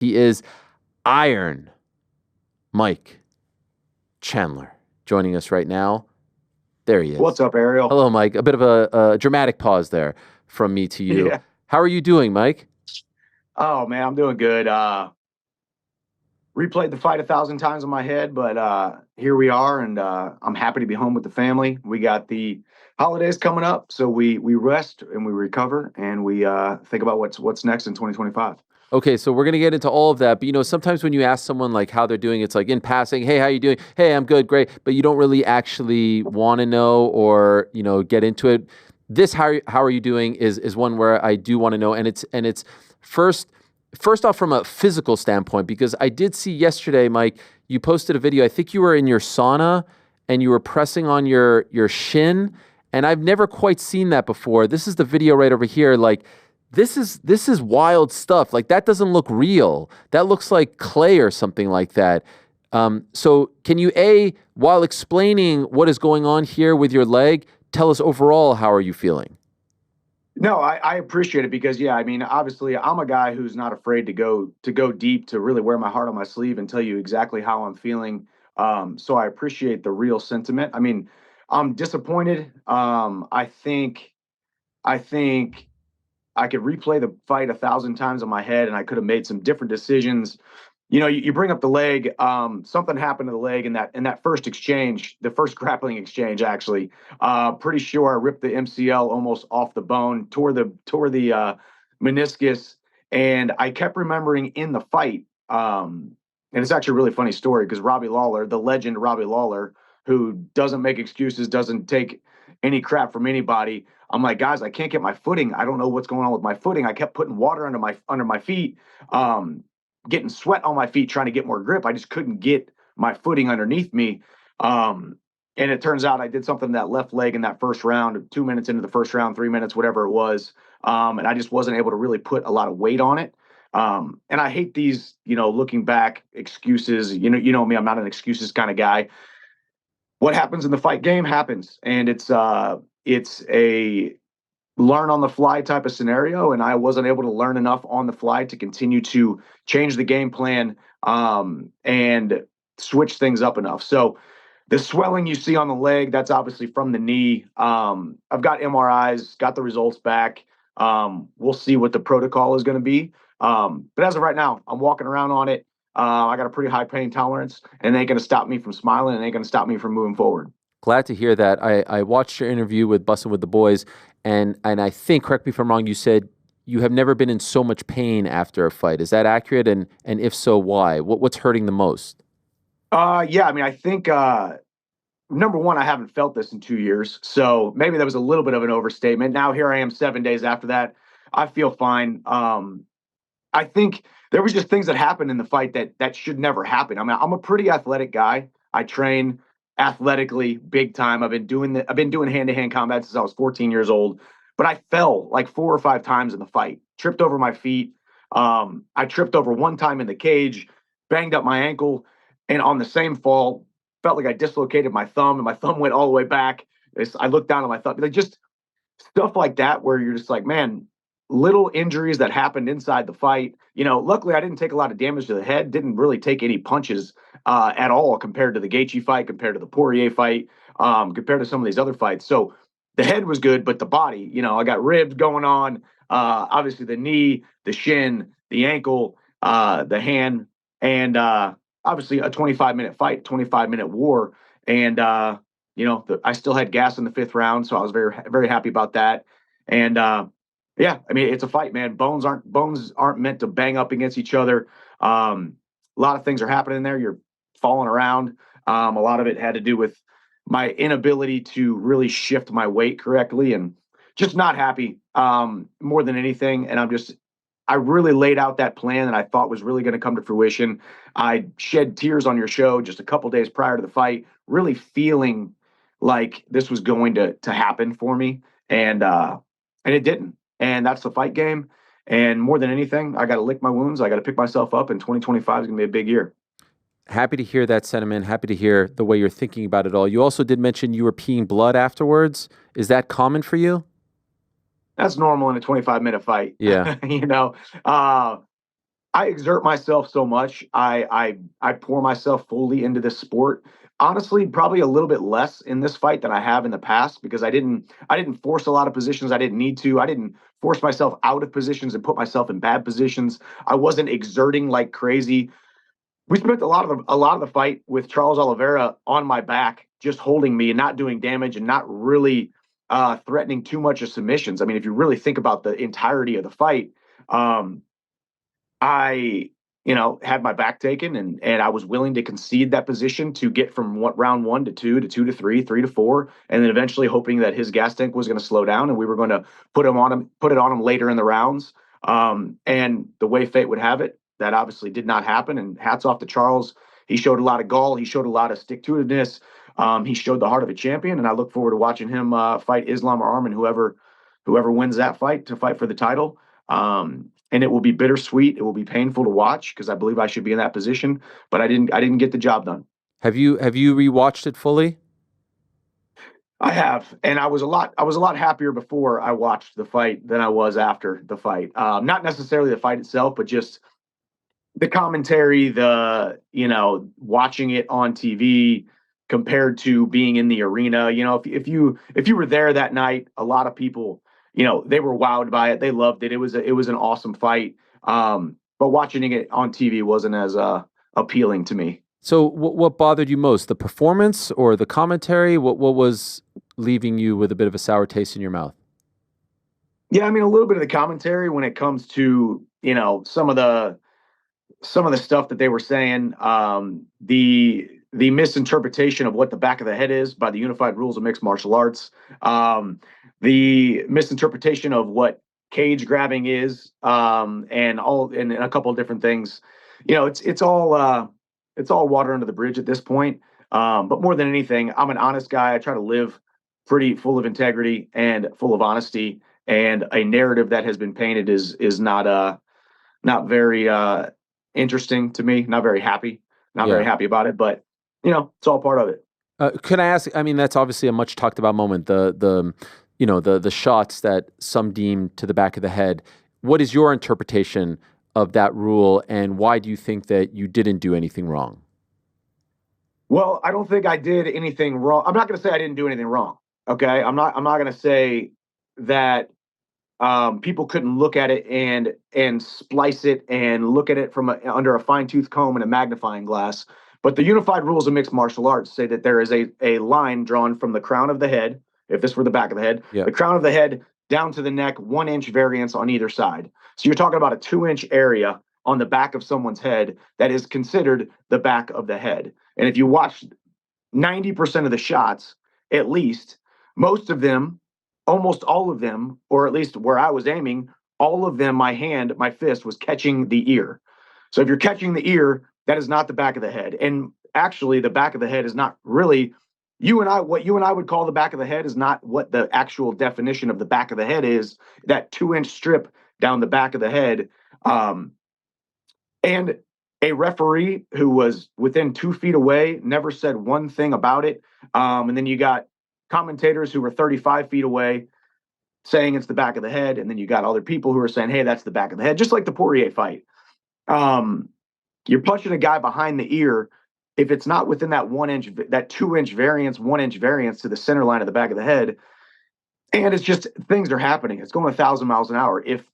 He is Iron Mike Chandler joining us right now. There he is. What's up, Ariel? Hello, Mike. A bit of a dramatic pause there from me to you. Yeah. How are you doing, Mike? Oh, man, I'm doing good. Replayed the fight 1,000 times in my head, but here we are, and I'm happy to be home with the family. We got the holidays coming up, so we rest and we recover, and we think about what's next in 2025. Okay, so we're going to get into all of that. But, sometimes when you ask someone like how they're doing, it's like in passing, hey, how you doing? Hey, I'm good, great. But you don't really actually want to know or, get into it. This, how are you doing is one where I do want to know. And it's first off from a physical standpoint, because I did see yesterday, Mike, you posted a video. I think you were in your sauna and you were pressing on your shin. And I've never quite seen that before. This is the video right over here. Like, this is wild stuff. Like, that doesn't look real. That looks like clay or something like that. So can you, while explaining what is going on here with your leg, tell us overall, how are you feeling? No, I appreciate it because, yeah, I mean, obviously, I'm a guy who's not afraid to go deep, to really wear my heart on my sleeve and tell you exactly how I'm feeling. So I appreciate the real sentiment. I mean, I'm disappointed. I think I could replay the fight 1,000 times in my head, and I could have made some different decisions. You bring up the leg. Something happened to the leg in that first exchange, the first grappling exchange. Actually, pretty sure I ripped the MCL almost off the bone, tore the meniscus, and I kept remembering in the fight. And it's actually a really funny story because Robbie Lawler, the legend Robbie Lawler, who doesn't make excuses, doesn't take any crap from anybody. I'm like, guys, I can't get my footing. I don't know what's going on with my footing. I kept putting water under my feet, getting sweat on my feet, trying to get more grip. I just couldn't get my footing underneath me. And it turns out I did something to that left leg in that first round, 2 minutes into the first round, 3 minutes, whatever it was. And I just wasn't able to really put a lot of weight on it. And I hate these, looking back excuses. You know me, I'm not an excuses kind of guy. What happens in the fight game happens, and it's a learn on the fly type of scenario, and I wasn't able to learn enough on the fly to continue to change the game plan and switch things up enough. So the swelling you see on the leg, that's obviously from the knee. I've got MRIs, got the results back. We'll see what the protocol is going to be. But as of right now, I'm walking around on it. I got a pretty high pain tolerance, and it ain't going to stop me from smiling, and it ain't going to stop me from moving forward. Glad to hear that. I watched your interview with Bussin' with the Boys, and I think, correct me if I'm wrong, you said you have never been in so much pain after a fight. Is that accurate? And if so, why? What's hurting the most? Yeah, I mean, I think number one, I haven't felt this in 2 years, so maybe that was a little bit of an overstatement. Now here I am 7 days after that. I feel fine. I think there was just things that happened in the fight that should never happen. I mean, I'm a pretty athletic guy. I train athletically big time. I've been doing hand-to-hand combat since I was 14 years old. But I fell like 4 or 5 times in the fight, tripped over my feet. I tripped over one time in the cage, banged up my ankle, and on the same fall, felt like I dislocated my thumb, and my thumb went all the way back. I looked down at my thumb, like just stuff like that, where you're just like, man, little injuries that happened inside the fight. Luckily I didn't take a lot of damage to the head, didn't really take any punches at all compared to the Gaethje fight, compared to the Poirier fight, compared to some of these other fights. So the head was good, but the body, I got ribs going on, obviously the knee, the shin, the ankle, the hand, and obviously a 25-minute fight, 25-minute war. And, I still had gas in the fifth round, so I was very, very happy about that. And, yeah, I mean, it's a fight, man. Bones aren't meant to bang up against each other. A lot of things are happening there. You're falling around. A lot of it had to do with my inability to really shift my weight correctly, and just not happy more than anything. And I really laid out that plan that I thought was really going to come to fruition. I shed tears on your show just a couple days prior to the fight, really feeling like this was going to happen for me, and it didn't. And that's the fight game. And more than anything, I got to lick my wounds. I got to pick myself up. And 2025 is going to be a big year. Happy to hear that sentiment. Happy to hear the way you're thinking about it all. You also did mention you were peeing blood afterwards. Is that common for you? That's normal in a 25-minute fight. Yeah. I exert myself so much. I pour myself fully into this sport. Honestly, probably a little bit less in this fight than I have in the past because I didn't force a lot of positions I didn't need to. I didn't force myself out of positions and put myself in bad positions. I wasn't exerting like crazy. We spent a lot of the fight with Charles Oliveira on my back, just holding me and not doing damage and not really threatening too much of submissions. I mean, if you really think about the entirety of the fight, um, I, had my back taken and I was willing to concede that position to get from round one to two to three, three to four, and then eventually hoping that his gas tank was going to slow down and we were going to put it on him later in the rounds. And the way fate would have it, that obviously did not happen. And hats off to Charles. He showed a lot of gall. He showed a lot of stick to itiveness. He showed the heart of a champion, and I look forward to watching him fight Islam or Arman, whoever wins that fight to fight for the title. And it will be bittersweet. It will be painful to watch because I believe I should be in that position, but I didn't get the job done. Have you rewatched it fully? I have, and I was a lot happier before I watched the fight than I was after the fight. Not necessarily the fight itself, but just the commentary, watching it on TV compared to being in the arena. If you were there that night, a lot of people, they were wowed by it. They loved it. It was an awesome fight. But watching it on TV wasn't as appealing to me. So what bothered you most, the performance or the commentary? What was leaving you with a bit of a sour taste in your mouth? Yeah, I mean a little bit of the commentary when it comes to some of the stuff that they were saying, the misinterpretation of what the back of the head is by the unified rules of mixed martial arts, the misinterpretation of what cage grabbing is, and a couple of different things. It's all water under the bridge at this point. But more than anything, I'm an honest guy. I try to live pretty full of integrity and full of honesty. And a narrative that has been painted is not very interesting to me. Not very happy. Not very Yeah. happy about it. But it's all part of it. Can I ask? I mean, that's obviously a much talked about moment. The shots that some deem to the back of the head. What is your interpretation of that rule, and why do you think that you didn't do anything wrong? Well, I don't think I did anything wrong. I'm not going to say I didn't do anything wrong. Okay, I'm not going to say that people couldn't look at it and splice it and look at it from under a fine tooth comb and a magnifying glass. But the unified rules of mixed martial arts say that there is a line drawn from the crown of the head, if this were the back of the head, Yeah. the crown of the head down to the neck, 1 inch variance on either side. So you're talking about a 2 inch area on the back of someone's head that is considered the back of the head. And if you watch 90% of the shots, at least, most of them, almost all of them, or at least where I was aiming, all of them, my fist was catching the ear. So if you're catching the ear, that is not the back of the head. And actually, the back of the head is not really what you and I would call the back of the head is not what the actual definition of the back of the head is. That 2 inch strip down the back of the head. And a referee who was within 2 feet away never said one thing about it. And then you got commentators who were 35 feet away saying it's the back of the head. And then you got other people who are saying, hey, that's the back of the head, just like the Poirier fight. You're punching a guy behind the ear. If it's not within that 1 inch, that 2 inch variance, 1 inch variance to the center line of the back of the head, and it's just things are happening. It's going 1,000 miles an hour. If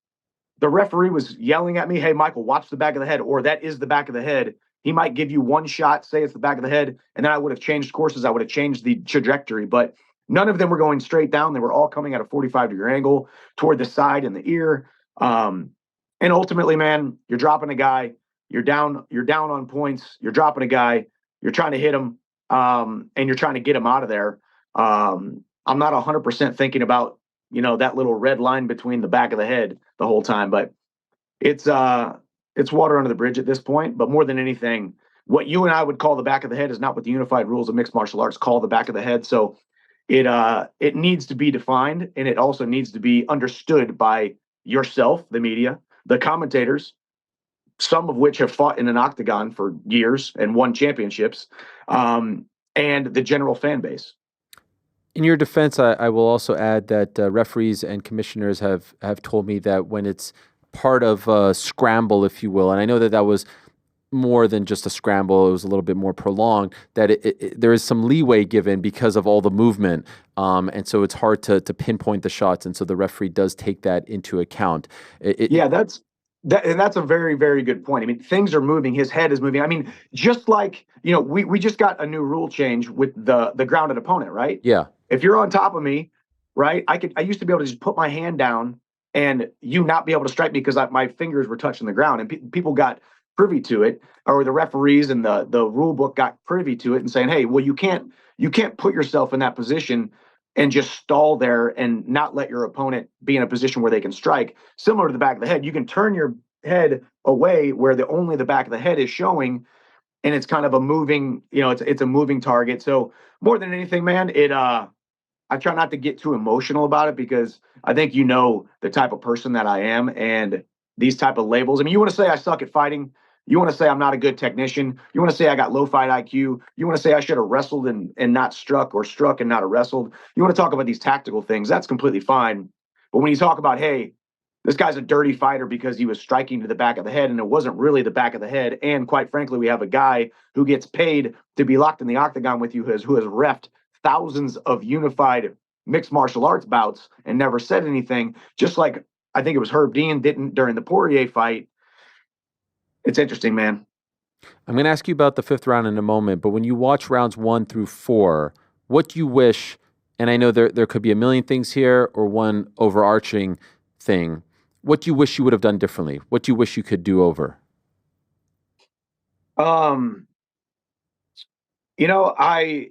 the referee was yelling at me, hey, Michael, watch the back of the head, or that is the back of the head, he might give you one shot, say it's the back of the head, and then I would have changed courses. I would have changed the trajectory. But none of them were going straight down. They were all coming at a 45-degree angle toward the side and the ear. And ultimately, man, you're dropping a guy. You're down on points. You're dropping a guy. You're trying to hit him, and you're trying to get him out of there. I'm not 100% thinking about that little red line between the back of the head the whole time, but it's water under the bridge at this point. But more than anything, what you and I would call the back of the head is not what the unified rules of mixed martial arts call the back of the head. So it needs to be defined, and it also needs to be understood by yourself, the media, the commentators, some of which have fought in an octagon for years and won championships, and the general fan base. In your defense, I will also add that referees and commissioners have told me that when it's part of a scramble, if you will. And I know that that was more than just a scramble. It was a little bit more prolonged, that there is some leeway given because of all the movement. And so it's hard to pinpoint the shots. And so the referee does take that into account. Yeah, and that's a very, very good point. I mean, things are moving. His head is moving. I mean, just like, we just got a new rule change with the grounded opponent, right? Yeah. If you're on top of me, right, I used to be able to just put my hand down and you not be able to strike me because my fingers were touching the ground, and people got privy to it, or the referees and the rule book got privy to it and saying, hey, well, you can't put yourself in that position and just stall there and not let your opponent be in a position where they can strike. Similar to the back of the head, you can turn your head away where only the back of the head is showing, and it's kind of a moving, it's a moving target. So more than anything, man, I try not to get too emotional about it, because I think the type of person that I am, and these type of labels. I mean, you want to say I suck at fighting. You want to say I'm not a good technician. You want to say I got low fight IQ. You want to say I should have wrestled and not struck, or struck and not have wrestled. You want to talk about these tactical things. That's completely fine. But when you talk about, hey, this guy's a dirty fighter because he was striking to the back of the head, and it wasn't really the back of the head. And quite frankly, we have a guy who gets paid to be locked in the octagon with you, who has reffed thousands of unified mixed martial arts bouts and never said anything, just like I think it was Herb Dean didn't during the Poirier fight. It's interesting, man. I'm going to ask you about the fifth round in a moment, but when you watch rounds 1 through 4, what do you wish? And I know there could be a million things here, or one overarching thing. What do you wish you would have done differently? What do you wish you could do over? Um, I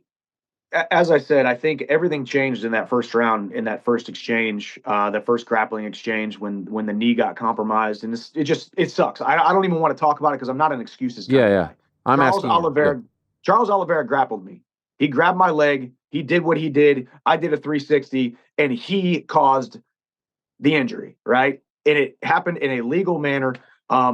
as I said, I think everything changed in that first round, in that first exchange, the first grappling exchange, when the knee got compromised, and it sucks. I don't even want to talk about it because I'm not an excuses kind Yeah, of yeah. guy. I'm Charles asking you. Yeah. Oliveira, Charles Oliveira grappled me. He grabbed my leg. He did what he did. I did a 360, and he caused the injury, right? And it happened in a legal manner.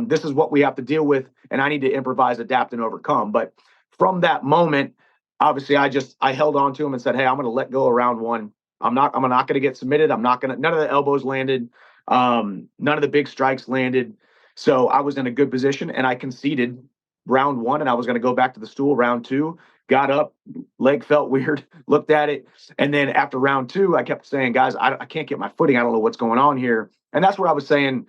This is what we have to deal with, and I need to improvise, adapt, and overcome. But from that moment, obviously, I held on to him and said, "Hey, I'm going to let go of round one. I'm not going to get submitted. I'm not going to. None of the elbows landed. None of the big strikes landed. So I was in a good position, and I conceded round one, and I was going to go back to the stool round two. Got up, leg felt weird, looked at it, and then after round two, I kept saying, guys, I can't get my footing. I don't know what's going on here. And that's what I was saying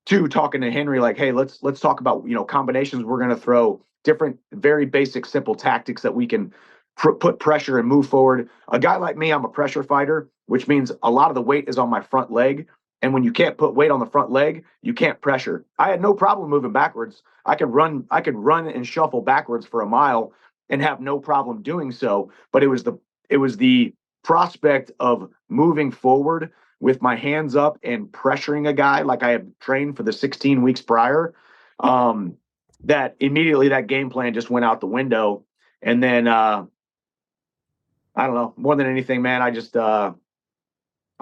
too, talking to Henry, like, hey, let's talk about, combinations we're going to throw, different, very basic, simple tactics that we can put pressure and move forward. A guy like me, I'm a pressure fighter, which means a lot of the weight is on my front leg. And when you can't put weight on the front leg, you can't pressure. I had no problem moving backwards. I could run and shuffle backwards for a mile and have no problem doing so. But it was the prospect of moving forward with my hands up and pressuring a guy like I had trained for the 16 weeks prior. That immediately that game plan just went out the window. And then I don't know, more than anything, man, I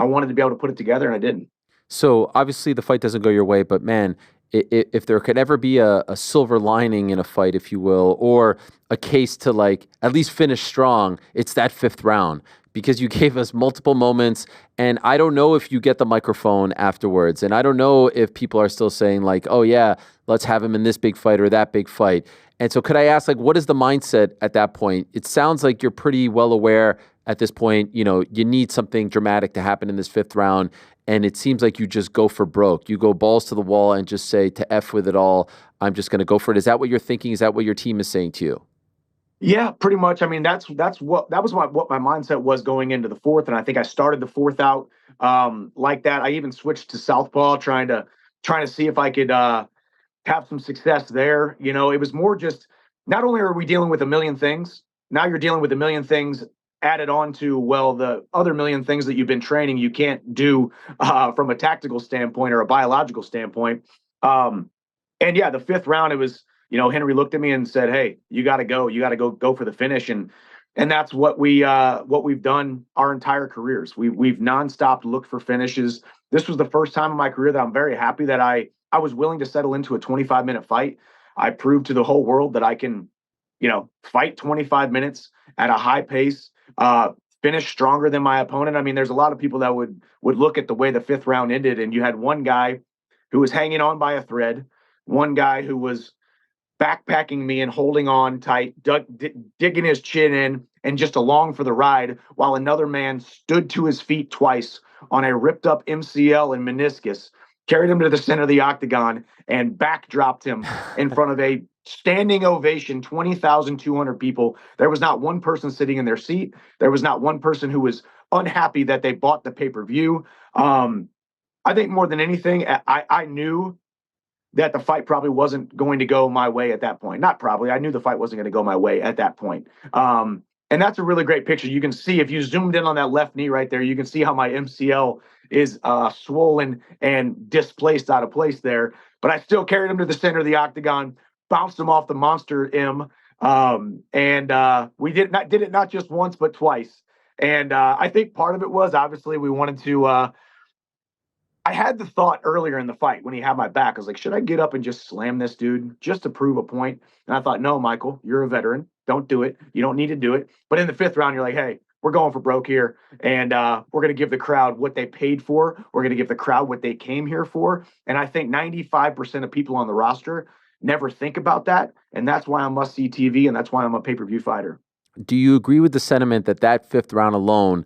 wanted to be able to put it together, and I didn't. So obviously the fight doesn't go your way, but man, if there could ever be a silver lining in a fight, if you will, or a case to like at least finish strong, it's that fifth round, because you gave us multiple moments. And I don't know if you get the microphone afterwards. And I don't know if people are still saying like, oh yeah, let's have him in this big fight or that big fight. And so could I ask, like, what is the mindset at that point? It sounds like you're pretty well aware at this point, you need something dramatic to happen in this fifth round. And it seems like you just go for broke. You go balls to the wall and just say, to F with it all, I'm just going to go for it. Is that what you're thinking? Is that what your team is saying to you? Yeah, pretty much. I mean, that was what my mindset was going into the fourth, and I think I started the fourth out like that. I even switched to southpaw, trying to see if I could have some success there. It was more just, not only are we dealing with a million things, now you're dealing with a million things added on to, well, the other million things that you've been training you can't do from a tactical standpoint or a biological standpoint. Um, and yeah, the fifth round, it was, Henry looked at me and said, "Hey, you got to go. You got to go for the finish." And that's what we've done our entire careers. We've nonstop looked for finishes. This was the first time in my career that I'm very happy that I was willing to settle into a 25-minute fight. I proved to the whole world that I can, fight 25 minutes at a high pace, finish stronger than my opponent. I mean, there's a lot of people that would look at the way the fifth round ended, and you had one guy who was hanging on by a thread, one guy who was backpacking me and holding on tight, digging his chin in and just along for the ride, while another man stood to his feet twice on a ripped up MCL and meniscus, carried him to the center of the octagon, and backdropped him in front of a standing ovation, 20,200 people. There was not one person sitting in their seat. There was not one person who was unhappy that they bought the pay-per-view. I think more than anything, I knew that the fight probably wasn't going to go my way at that point. Not probably. I knew the fight wasn't going to go my way at that point. And that's a really great picture. You can see if you zoomed in on that left knee right there, you can see how my MCL is swollen and displaced out of place there. But I still carried him to the center of the octagon, bounced him off the monster M, and we did it not just once but twice. And I think part of it was obviously we wanted to. I had the thought earlier in the fight when he had my back. I was like, should I get up and just slam this dude just to prove a point? And I thought, no, Michael, you're a veteran. Don't do it. You don't need to do it. But in the fifth round, you're like, hey, we're going for broke here. And we're going to give the crowd what they paid for. We're going to give the crowd what they came here for. And I think 95% of people on the roster never think about that. And that's why I'm must-see TV, and that's why I'm a pay-per-view fighter. Do you agree with the sentiment that that fifth round alone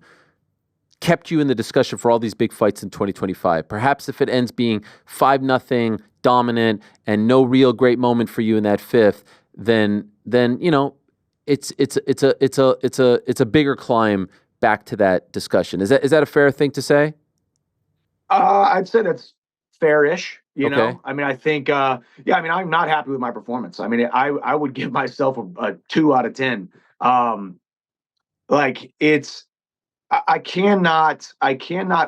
kept you in the discussion for all these big fights in 2025? Perhaps if it ends being 5-0 dominant and no real great moment for you in that fifth, then you know it's a bigger climb back to that discussion. Is that a fair thing to say? I'd say that's fairish. You Okay. know, I mean, I think, yeah, I mean, I'm not happy with my performance. I mean, I would give myself a 2 out of 10. Like it's, I cannot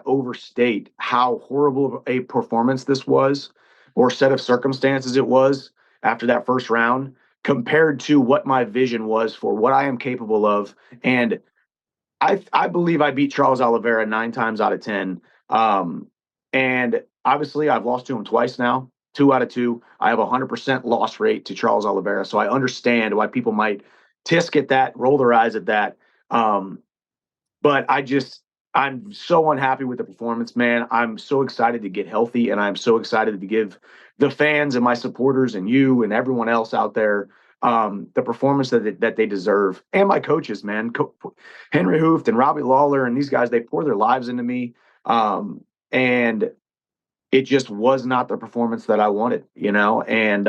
overstate how horrible of a performance this was, or set of circumstances it was after that first round, compared to what my vision was for what I am capable of. And I believe I beat Charles Oliveira 9 times out of 10. And obviously I've lost to him twice now, 2 out of 2. I have a 100% loss rate to Charles Oliveira. So I understand why people might tisk at that, roll their eyes at that. But I'm so unhappy with the performance, man. I'm so excited to get healthy, and I'm so excited to give the fans and my supporters and you and everyone else out there the performance that they deserve. And my coaches, man, Henry Hooft and Robbie Lawler and these guys, they pour their lives into me. And it just was not the performance that I wanted, you know, and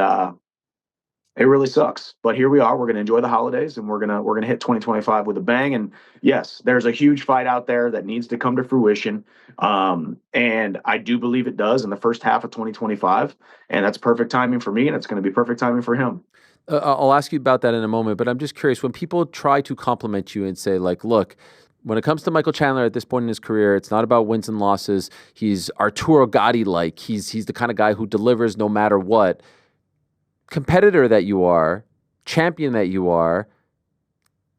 it really sucks. But here we are. We're going to enjoy the holidays, and we're gonna hit 2025 with a bang. And yes, there's a huge fight out there that needs to come to fruition. And I do believe it does in the first half of 2025. And that's perfect timing for me, and it's going to be perfect timing for him. I'll ask you about that in a moment, but I'm just curious, when people try to compliment you and say, like, look, when it comes to Michael Chandler at this point in his career, it's not about wins and losses. He's Arturo Gatti-like. He's the kind of guy who delivers no matter what. Competitor that you are, champion that you are,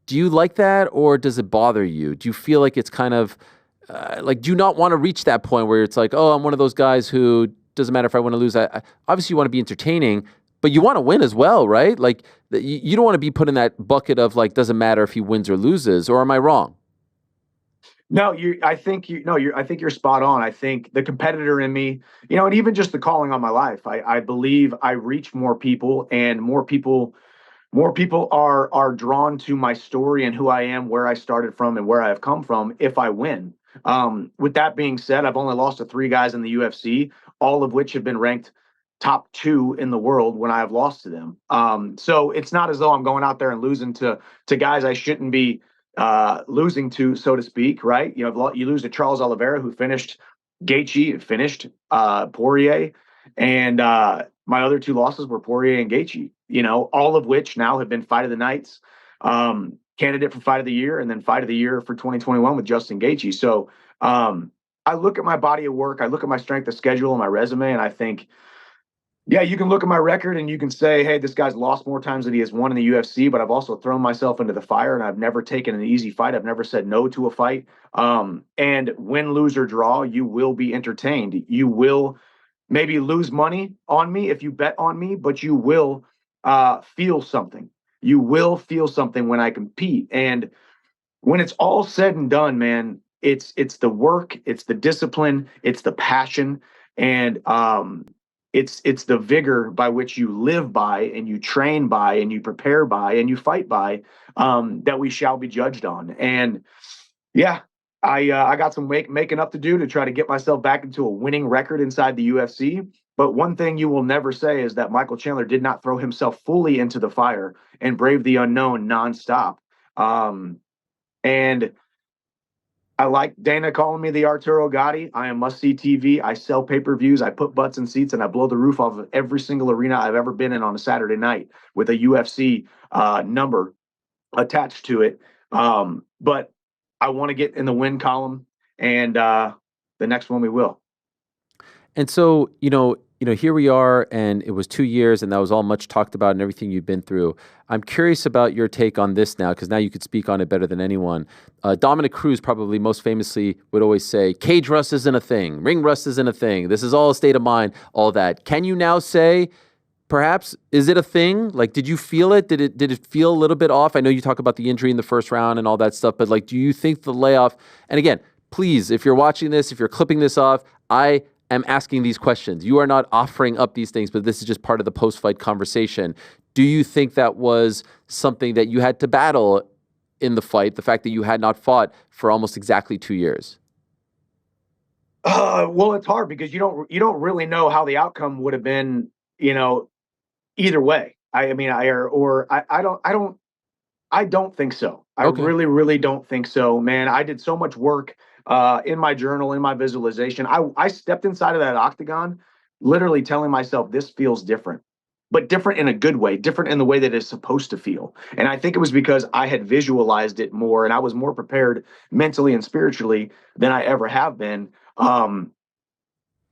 do you like that, or does it bother you? Do you feel like it's kind of like, do you not want to reach that point where it's like, oh, I'm one of those guys who doesn't matter if I want to lose. Obviously, you want to be entertaining, but you want to win as well, right? Like, you don't want to be put in that bucket of like, doesn't matter if he wins or loses, or am I wrong? No, I think I think you're spot on. I think the competitor in me, you know, and even just the calling on my life, I believe I reach more people, and more people are drawn to my story and who I am, where I started from, and where I have come from if I win. With that being said, I've only lost to 3 guys in the UFC, all of which have been ranked top 2 in the world when I have lost to them. So it's not as though I'm going out there and losing to guys I shouldn't be losing to, so to speak, right? You know, you lose to Charles Oliveira, who finished Gaethje, finished Poirier, and my other 2 losses were Poirier and Gaethje. You know, all of which now have been fight of the nights, candidate for fight of the year, and then fight of the year for 2021 with Justin Gaethje. So I look at my body of work, I look at my strength of schedule and my resume, and I think, yeah, you can look at my record and you can say, hey, this guy's lost more times than he has won in the UFC, but I've also thrown myself into the fire, and I've never taken an easy fight. I've never said no to a fight. And win, lose, or draw, you will be entertained. You will maybe lose money on me if you bet on me, but you will feel something. You will feel something when I compete. And when it's all said and done, man, it's the work, it's the discipline, it's the passion. And it's the vigor by which you live by and you train by and you prepare by and you fight by, that we shall be judged on. And yeah, I got some making up to do to try to get myself back into a winning record inside the UFC. But one thing you will never say is that Michael Chandler did not throw himself fully into the fire and brave the unknown nonstop. And I like Dana calling me the Arturo Gatti. I am must see TV. I sell pay-per-views. I put butts in seats, and I blow the roof off of every single arena I've ever been in on a Saturday night with a UFC number attached to it. But I want to get in the win column, and the next one we will. And so, here we are, and it was 2 years, and that was all much talked about and everything you've been through. I'm curious about your take on this now, because now you could speak on it better than anyone. Dominic Cruz probably most famously would always say, cage rust isn't a thing, ring rust isn't a thing. This is all a state of mind, all that. Can you now say, perhaps, is it a thing? Like, did you feel it? Did it feel a little bit off? I know you talk about the injury in the first round and all that stuff, but like, do you think the layoff, and again, please, if you're watching this, if you're clipping this off, I am asking these questions. You are not offering up these things, but this is just part of the post-fight conversation. Do you think that was something that you had to battle in the fight, the fact that you had not fought for almost exactly 2 years? Well, it's hard because you don't really know how the outcome would have been, either way. I don't think so. I Okay. really, really don't think so, man. I did so much work in my journal, in my visualization. I stepped inside of that octagon, literally telling myself this feels different, but different in a good way, different in the way that it's supposed to feel. And I think it was because I had visualized it more and I was more prepared mentally and spiritually than I ever have been. Um,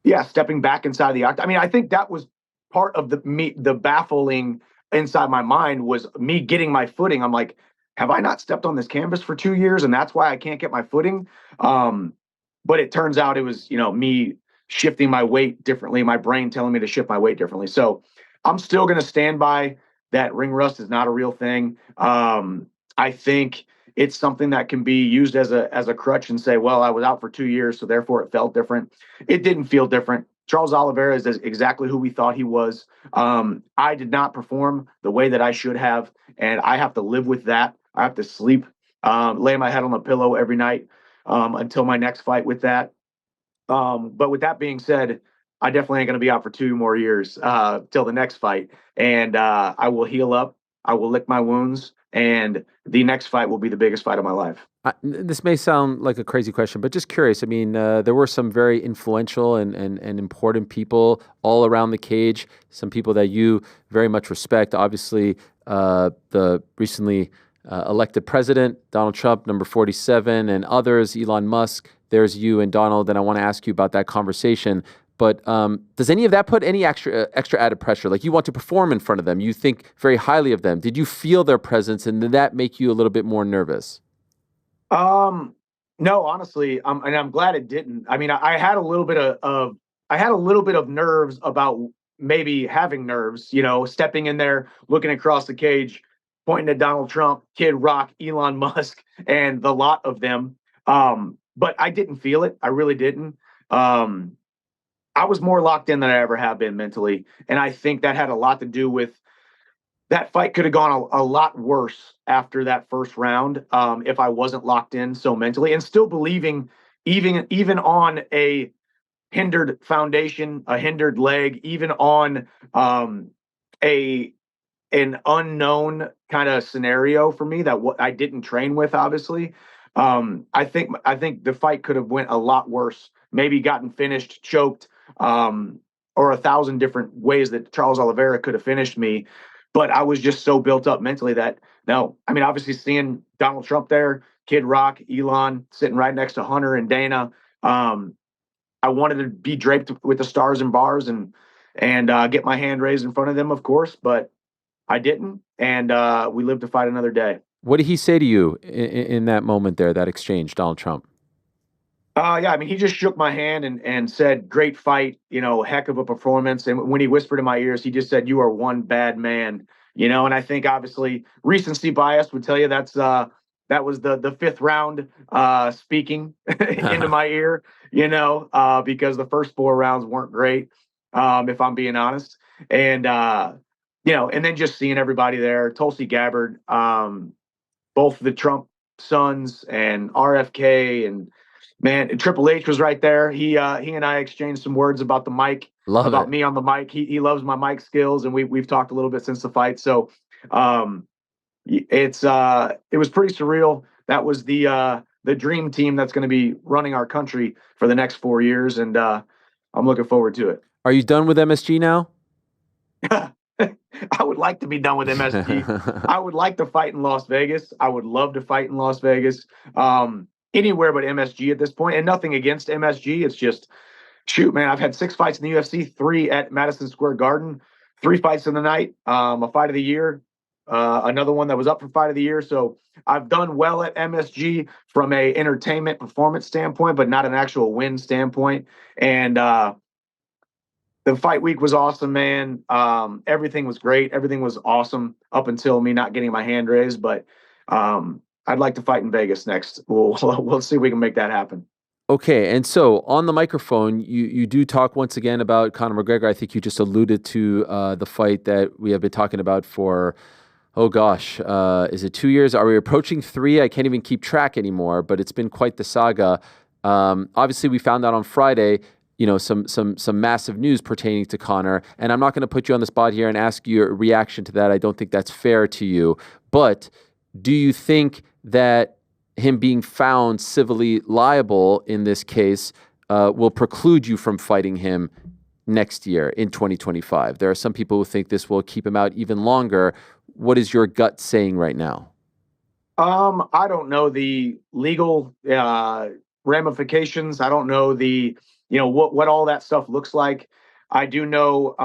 yeah, stepping back inside the octagon. I mean, I think that was part of the baffling inside my mind was me getting my footing. I'm like, have I not stepped on this canvas for 2 years, and that's why I can't get my footing? Um, but it turns out it was, me shifting my weight differently, my brain telling me to shift my weight differently. So I'm still going to stand by that. Ring rust is not a real thing. I think it's something that can be used as a crutch and say, well, I was out for 2 years, so therefore it felt different. It didn't feel different. Charles Oliveira is exactly who we thought he was. I did not perform the way that I should have, and I have to live with that. I have to sleep, lay my head on the pillow every night until my next fight with that. But with that being said, I definitely ain't going to be out for 2 more years till the next fight. And I will heal up. I will lick my wounds. And the next fight will be the biggest fight of my life. This may sound like a crazy question, but just curious. I mean, there were some very influential and important people all around the cage, some people that you very much respect. Obviously, the recently elected president, Donald Trump, number 47, and others, Elon Musk. There's you and Donald, and I want to ask you about that conversation. But does any of that put any extra added pressure? Like, you want to perform in front of them. You think very highly of them. Did you feel their presence, and did that make you a little bit more nervous? No, honestly, and I'm glad it didn't. I mean, I had a little bit of I had a little bit of nerves about maybe having nerves, stepping in there, looking across the cage, pointing at Donald Trump, Kid Rock, Elon Musk, and the lot of them. But I didn't feel it. I really didn't. Um, I was more locked in than I ever have been mentally, and I think that had a lot to do with that fight could have gone a lot worse after that first round if I wasn't locked in so mentally and still believing, even on a hindered foundation, a hindered leg, even on a an unknown kind of scenario for me that what I didn't train with, obviously. I think the fight could have went a lot worse. Maybe gotten finished, choked, or 1,000 different ways that Charles Oliveira could have finished me. But I was just so built up mentally that no, I mean, obviously seeing Donald Trump there, Kid Rock, Elon sitting right next to Hunter and Dana. Um, I wanted to be draped with the stars and bars and get my hand raised in front of them, of course, but I didn't, and we lived to fight another day. What did he say to you in that moment there, that exchange, Donald Trump? Yeah, I mean, he just shook my hand and said, "Great fight, heck of a performance." And when he whispered in my ears, he just said, "You are one bad man," And I think obviously recency bias would tell you that was the fifth round speaking into my ear, because the first 4 rounds weren't great. if I'm being honest. And and then just seeing everybody there, Tulsi Gabbard, both the Trump sons and RFK, and man, Triple H was right there. He and I exchanged some words about the mic, Love about it. me on the mic. He loves my mic skills, and we've talked a little bit since the fight. So um, it was pretty surreal. That was the dream team that's going to be running our country for the next 4 years, and I'm looking forward to it. Are you done with MSG now? I would like to be done with MSG. I would like to fight in Las Vegas. I would love to fight in Las Vegas. Anywhere but MSG at this point, and nothing against MSG. It's just, shoot, man, I've had 6 fights in the UFC, 3 at Madison Square Garden, 3 fights in the night, a fight of the year, another one that was up for fight of the year. So I've done well at MSG from a entertainment performance standpoint, but not an actual win standpoint. And the fight week was awesome, man. Everything was great. Everything was awesome up until me not getting my hand raised. But I'd like to fight in Vegas next. We'll see if we can make that happen. Okay, and so on the microphone, you do talk once again about Conor McGregor. I think you just alluded to the fight that we have been talking about for, oh gosh, is it 2 years? Are we approaching 3? I can't even keep track anymore, but it's been quite the saga. Obviously, we found out on Friday, some massive news pertaining to Conor, and I'm not going to put you on the spot here and ask your reaction to that. I don't think that's fair to you. But do you think that him being found civilly liable in this case will preclude you from fighting him next year in 2025? There are some people who think this will keep him out even longer. What is your gut saying right now? I don't know the legal ramifications. I don't know what all that stuff looks like. I do know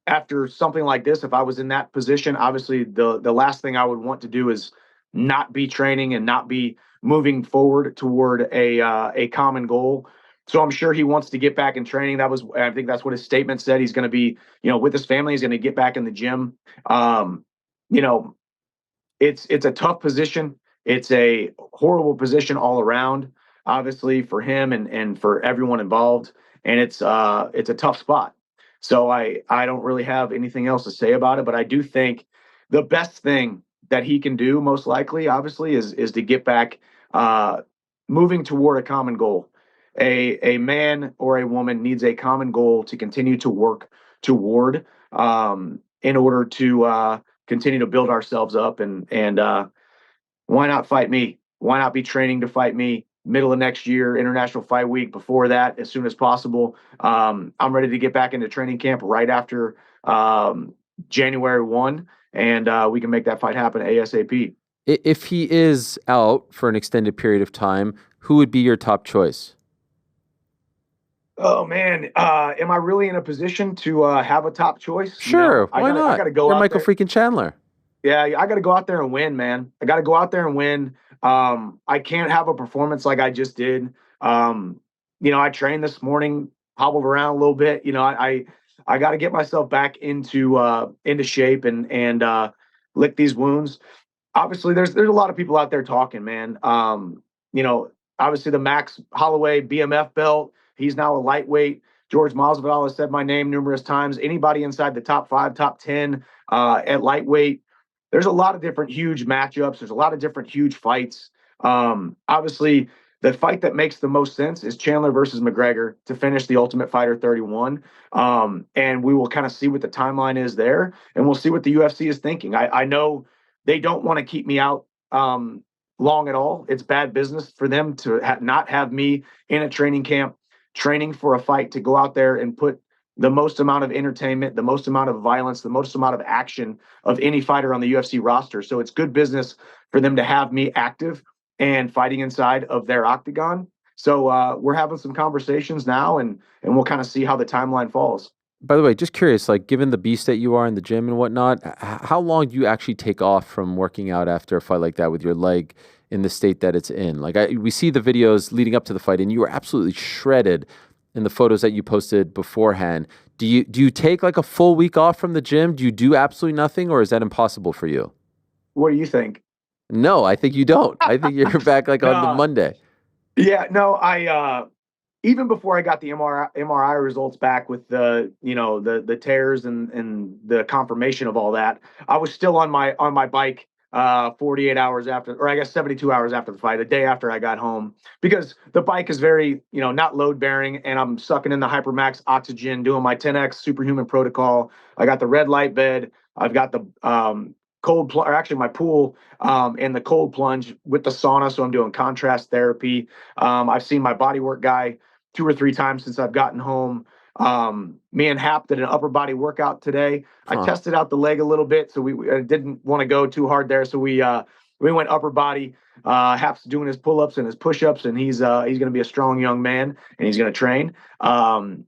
after something like this, if I was in that position, obviously the last thing I would want to do is not be training and not be moving forward toward a common goal. So I'm sure he wants to get back in training. I think that's what his statement said. He's going to be, with his family. He's going to get back in the gym. You know, it's a tough position. It's a horrible position all around, obviously for him and for everyone involved. And it's a tough spot. So I don't really have anything else to say about it. But I do think the best thing that he can do, most likely, obviously, is to get back moving toward a common goal. A man or a woman needs a common goal to continue to work toward in order to continue to build ourselves up. And why not fight me? Why not be training to fight me? Middle of next year, International Fight Week. Before that, as soon as possible. I'm ready to get back into training camp right after January 1, and we can make that fight happen ASAP. If he is out for an extended period of time, who would be your top choice? Oh man, am I really in a position to have a top choice? Sure, why not? I gotta go You're out Michael there. freaking Chandler. Yeah, I got to go out there and win, man. I got to go out there and win. I can't have a performance like I just did. I trained this morning, hobbled around a little bit. I got to get myself back into shape and lick these wounds. Obviously, there's a lot of people out there talking, man. Obviously the Max Holloway BMF belt. He's now a lightweight. George Masvidal has said my name numerous times. Anybody inside the top 5, top 10 at lightweight. There's a lot of different huge matchups. There's a lot of different huge fights. Obviously, the fight that makes the most sense is Chandler versus McGregor to finish the Ultimate Fighter 31. And we will kind of see what the timeline is there, and we'll see what the UFC is thinking. I know they don't want to keep me out long at all. It's bad business for them to not have me in a training camp, training for a fight, to go out there and put the most amount of entertainment, the most amount of violence, the most amount of action of any fighter on the UFC roster. So it's good business for them to have me active and fighting inside of their octagon. So we're having some conversations now, and we'll kind of see how the timeline falls. By the way, just curious, like given the beast that you are in the gym and whatnot, how long do you actually take off from working out after a fight like that with your leg in the state that it's in? Like we see the videos leading up to the fight, and you were absolutely shredded in the photos that you posted beforehand. Do you take like a full week off from the gym? Do you do absolutely nothing, or is that impossible for you? What do you think? No, I think you don't. I think you're back like on the No, Monday. yeah, no, I even before I got the MRI results back with the, the tears and the confirmation of all that, I was still on my bike 48 hours after, or I guess 72 hours after the fight, a day after I got home, because the bike is very, not load bearing, and I'm sucking in the Hypermax oxygen, doing my 10x superhuman protocol. I got the red light bed. I've got the or actually my pool and the cold plunge with the sauna. So I'm doing contrast therapy. I've seen my bodywork guy 2 or 3 times since I've gotten home. Me and Hap did an upper body workout today. I tested out the leg a little bit, so we didn't want to go too hard there. So we went upper body. Hap's doing his pull-ups and his push-ups, and he's going to be a strong young man, and he's going to train. And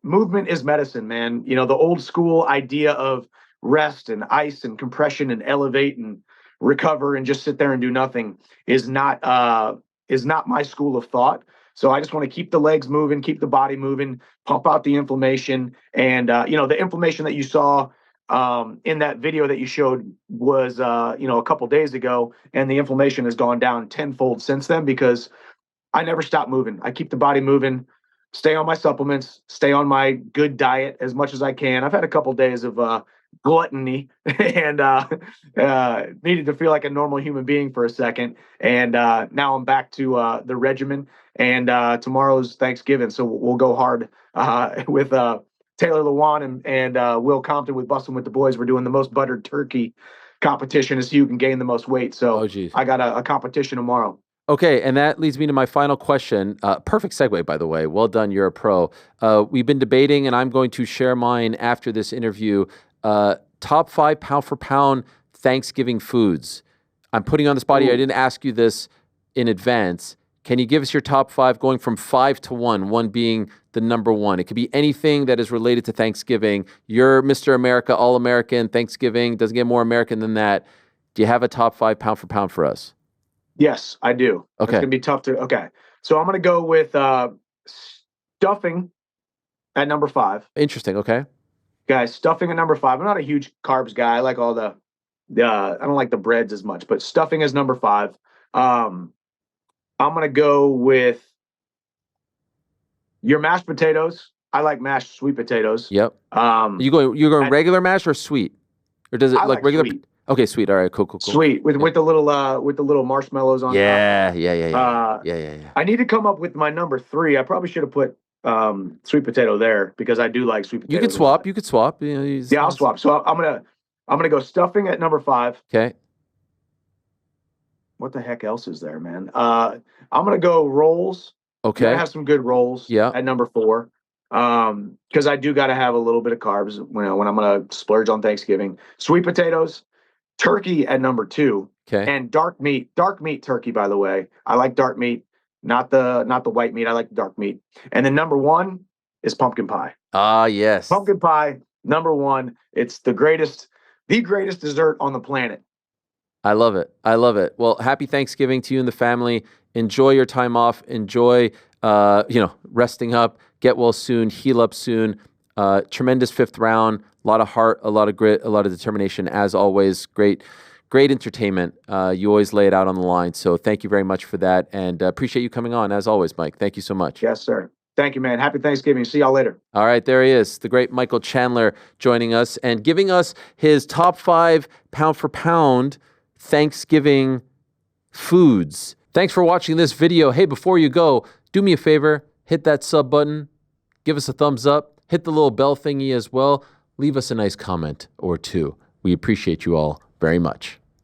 movement is medicine, man. The old school idea of rest and ice and compression and elevate and recover and just sit there and do nothing is not my school of thought. So I just want to keep the legs moving, keep the body moving, pump out the inflammation. And, the inflammation that you saw in that video that you showed was, a couple days ago. And the inflammation has gone down tenfold since then because I never stop moving. I keep the body moving, stay on my supplements, stay on my good diet as much as I can. I've had a couple days of gluttony and needed to feel like a normal human being for a second. And now I'm back to the regimen. And tomorrow's Thanksgiving, so we'll go hard with Taylor Lewan and Will Compton with Bustin' with the Boys. We're doing the most buttered turkey competition to see who can gain the most weight. So I got a competition tomorrow. Okay, and that leads me to my final question. Perfect segue, by the way. Well done. You're a pro. We've been debating, and I'm going to share mine after this interview. Top 5 pound for pound Thanksgiving foods. I'm putting on the spot here. I didn't ask you this in advance. Can you give us your top 5 going from 5 to 1, 1 being the number 1? It could be anything that is related to Thanksgiving. You're Mr. America, All-American. Thanksgiving doesn't get more American than that. Do you have a top 5 pound for pound for us? Yes, I do. Okay. It's going to be tough to. Okay. So I'm going to go with stuffing at number 5. Interesting. Okay. Guys, stuffing at number 5. I'm not a huge carbs guy. I like all I don't like the breads as much, but stuffing is number 5. I'm going to go with your mashed potatoes. I like mashed sweet potatoes. Yep. You're going regular mash or sweet? Or does it like regular? Sweet. Okay, sweet. All right, cool. Sweet with the little marshmallows on top. Yeah. I need to come up with my number 3. I probably should have put sweet potato there because I do like sweet potato. You could swap. Yeah, I'll swap. So I'm gonna go stuffing at number 5. Okay. What the heck else is there, man? I'm gonna go rolls. Okay. I have some good rolls. Yeah. At number 4. Because I do got to have a little bit of carbs when I'm gonna splurge on Thanksgiving. Sweet potatoes, turkey at number 2. Okay. And dark meat turkey. By the way, I like dark meat, not the white meat. I like dark meat. And then number 1 is pumpkin pie. Ah, yes. Pumpkin pie, number 1. It's the greatest dessert on the planet. I love it. Well, happy Thanksgiving to you and the family. Enjoy your time off. Enjoy, resting up. Get well soon. Heal up soon. Tremendous 5th round. A lot of heart, a lot of grit, a lot of determination. As always, great entertainment. You always lay it out on the line. So thank you very much for that, and appreciate you coming on as always, Mike. Thank you so much. Yes, sir. Thank you, man. Happy Thanksgiving. See y'all later. All right, there he is, the great Michael Chandler, joining us and giving us his top 5 pound for pound Thanksgiving foods. Thanks for watching this video. Hey, before you go, do me a favor, hit that sub button, give us a thumbs up, hit the little bell thingy as well. Leave us a nice comment or 2. We appreciate you all very much.